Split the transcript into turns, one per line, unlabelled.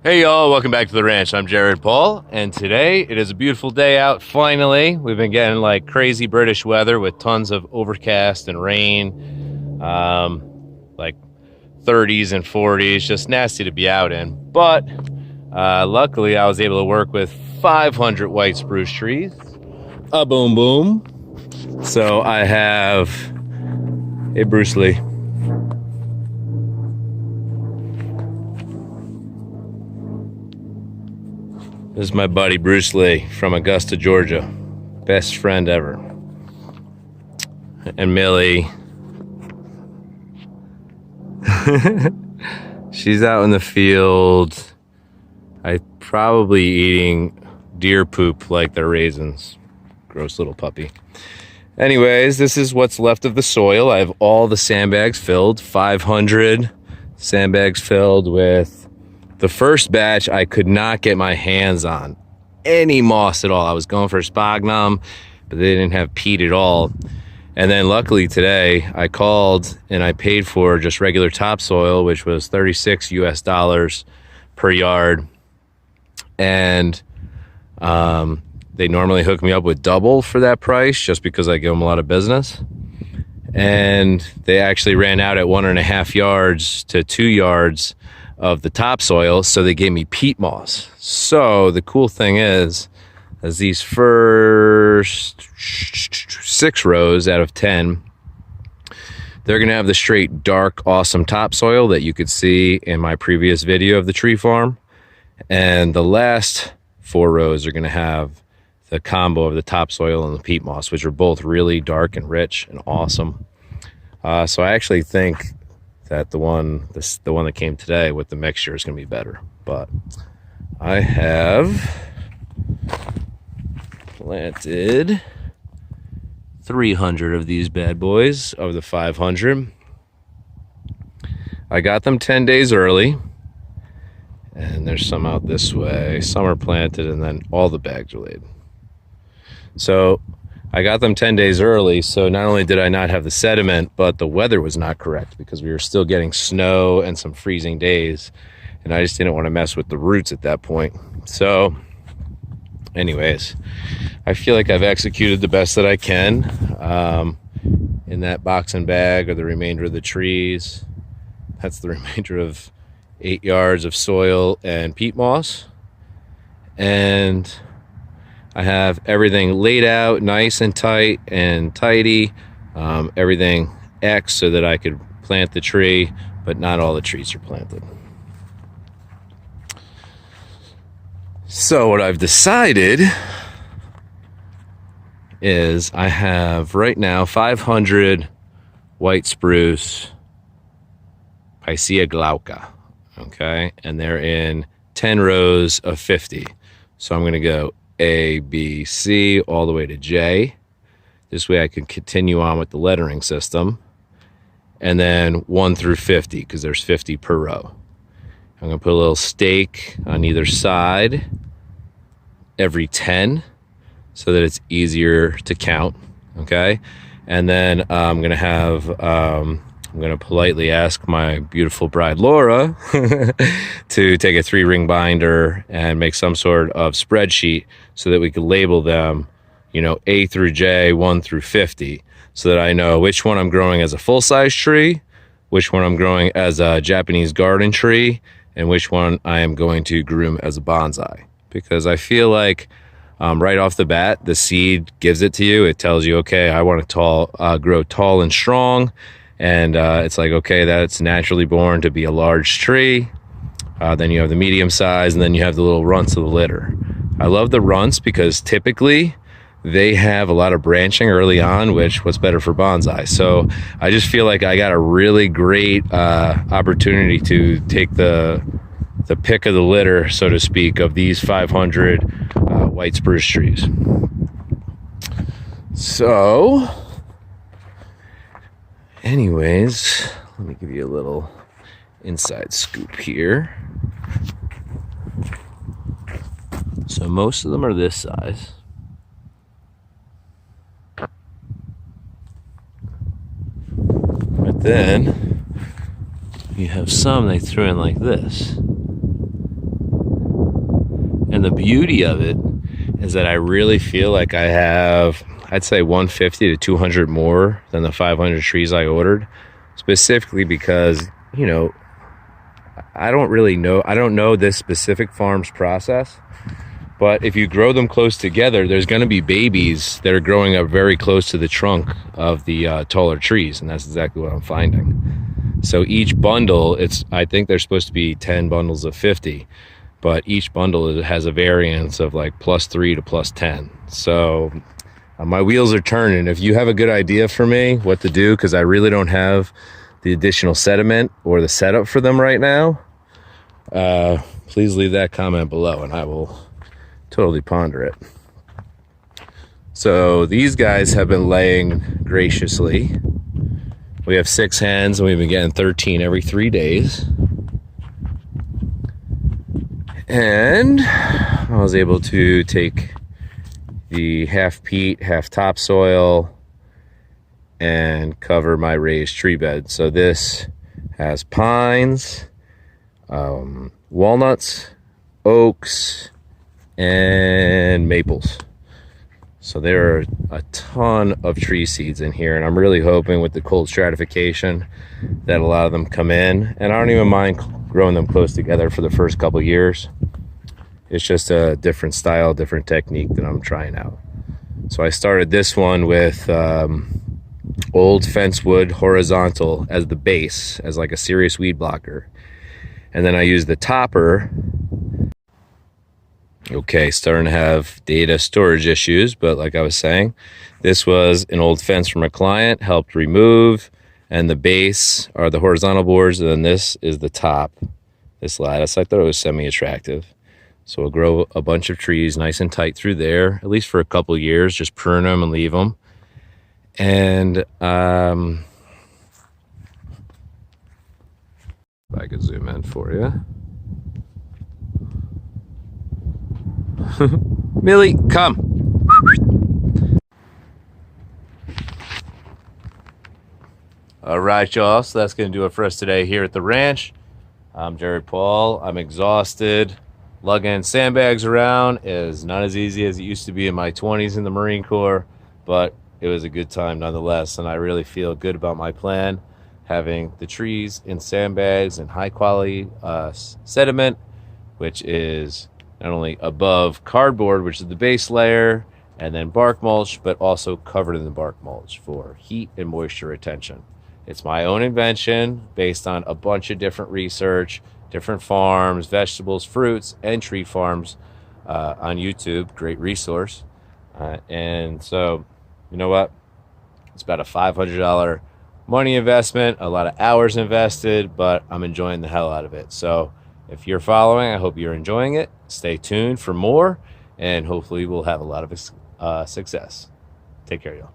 Hey y'all, welcome back to the ranch. I'm Jared Paul, and today it is a beautiful day out. Finally, we've been getting like crazy British weather with tons of overcast and rain, like 30s and 40s, just nasty to be out in. But luckily, I was able to work with 500 white spruce trees. A boom boom. So I have, hey Bruce Lee. This is my buddy Bruce Lee from Augusta, Georgia. Best friend ever. And Millie. She's out in the field. Probably eating deer poop like they're raisins. Gross little puppy. Anyways, this is what's left of the soil. I have all the sandbags filled. 500 sandbags filled with the first batch. I could not get my hands on any moss at all. I was going for sphagnum, but they didn't have peat at all. And then luckily today I called and I paid for just regular topsoil, which was $36 US per yard. And they normally hook me up with double for that price just because I give them a lot of business. And they actually ran out at 1.5 yards to 2 yards of the topsoil, so they gave me peat moss. So the cool thing is these first 6 rows out of 10, they're gonna have the straight dark awesome topsoil that you could see in my previous video of the tree farm, and the last 4 rows are gonna have the combo of the topsoil and the peat moss, which are both really dark and rich and awesome. So I actually think that the one that came today with the mixture is going to be better. But I have planted 300 of these bad boys of the 500. I got them 10 days early, and there's some out this way. Some are planted, and then all the bags are laid. So I got them 10 days early, so not only did I not have the sediment, but the weather was not correct because we were still getting snow and some freezing days, and I just didn't want to mess with the roots at that point. So anyways, I feel like I've executed the best that I can. In that box and bag are the remainder of the trees. That's the remainder of 8 yards of soil and peat moss. And I have everything laid out nice and tight and tidy, everything X so that I could plant the tree, but not all the trees are planted. So what I've decided is I have right now 500 white spruce Picea glauca, okay? And they're in 10 rows of 50. So I'm gonna go A, B, C, all the way to J. This way I can continue on with the lettering system. And then 1 through 50, because there's 50 per row. I'm gonna put a little stake on either side every 10 so that it's easier to count, okay? And then I'm gonna politely ask my beautiful bride Laura to take a 3-ring binder and make some sort of spreadsheet so that we could label them, you know, A through J, 1 through 50, so that I know which one I'm growing as a full-size tree, which one I'm growing as a Japanese garden tree, and which one I am going to groom as a bonsai. Because I feel like right off the bat, the seed gives it to you. It tells you, okay, I want to grow tall and strong. And it's like, okay, that's naturally born to be a large tree. Then you have the medium size, and then you have the little runts of the litter. I love the runts because typically they have a lot of branching early on, which what's better for bonsai. So I just feel like I got a really great opportunity to take the pick of the litter, so to speak, of these 500 white spruce trees. So anyways, let me give you a little inside scoop here. So most of them are this size. But then you have some they threw in like this. And the beauty of it is that I really feel like I have, I'd say 150 to 200 more than the 500 trees I ordered, specifically because, you know, I don't know this specific farm's process, but if you grow them close together, there's going to be babies that are growing up very close to the trunk of the taller trees, and that's exactly what I'm finding. So each bundle, I think there's supposed to be 10 bundles of 50, but each bundle has a variance of like +3 to +10. So my wheels are turning. If you have a good idea for me what to do, because I really don't have the additional sediment or the setup for them right now, please leave that comment below and I will totally ponder it. So these guys have been laying graciously. We have 6 hens and we've been getting 13 every 3 days. And I was able to take the half peat, half topsoil and cover my raised tree bed. So this has pines, walnuts, oaks, and maples. So there are a ton of tree seeds in here, and I'm really hoping with the cold stratification that a lot of them come in. And I don't even mind growing them close together for the first couple years. It's just a different style, different technique that I'm trying out. So I started this one with old fence wood horizontal as the base, as like a serious weed blocker. And then I used the topper. Okay, starting to have data storage issues, but like I was saying, this was an old fence from a client, helped remove, and the base are the horizontal boards, and then this is the top, this lattice. I thought it was semi-attractive. So we'll grow a bunch of trees nice and tight through there, at least for a couple years, just prune them and leave them. And if I could zoom in for you. Millie, come. All right, y'all. So that's going to do it for us today here at the ranch. I'm Jared Paul. I'm exhausted. Lugging sandbags around is not as easy as it used to be in my 20s in the Marine Corps, but it was a good time nonetheless. And I really feel good about my plan, having the trees in sandbags and high quality sediment, which is not only above cardboard, which is the base layer, and then bark mulch, but also covered in the bark mulch for heat and moisture retention. It's my own invention based on a bunch of different research, different farms, vegetables, fruits, and tree farms on YouTube. Great resource. And so, you know what? It's about a $500 money investment, a lot of hours invested, but I'm enjoying the hell out of it. So if you're following, I hope you're enjoying it. Stay tuned for more, and hopefully we'll have a lot of success. Take care, y'all.